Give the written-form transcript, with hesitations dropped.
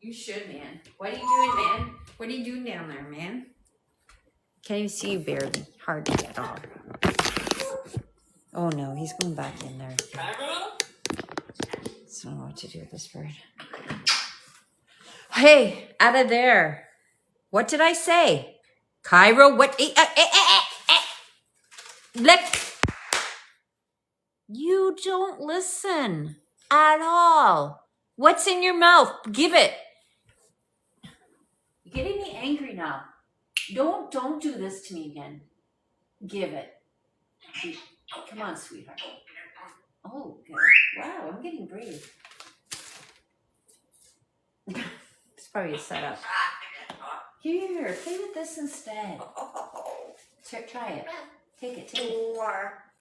You should, man. What are you doing, man? What are you doing down there, man? Can't even see you barely. Hard to get off. Oh no, he's going back in there. I don't know what to do with this bird. Hey, out of there. What did I say? Cairo, what? Let. You don't listen at all. What's in your mouth? Give it. You're getting me angry now. Don't do this to me again. Give it. Come on, sweetheart. Oh, good. Wow, I'm getting brave. It's probably a setup. Here, play with this instead. Try it. Take it.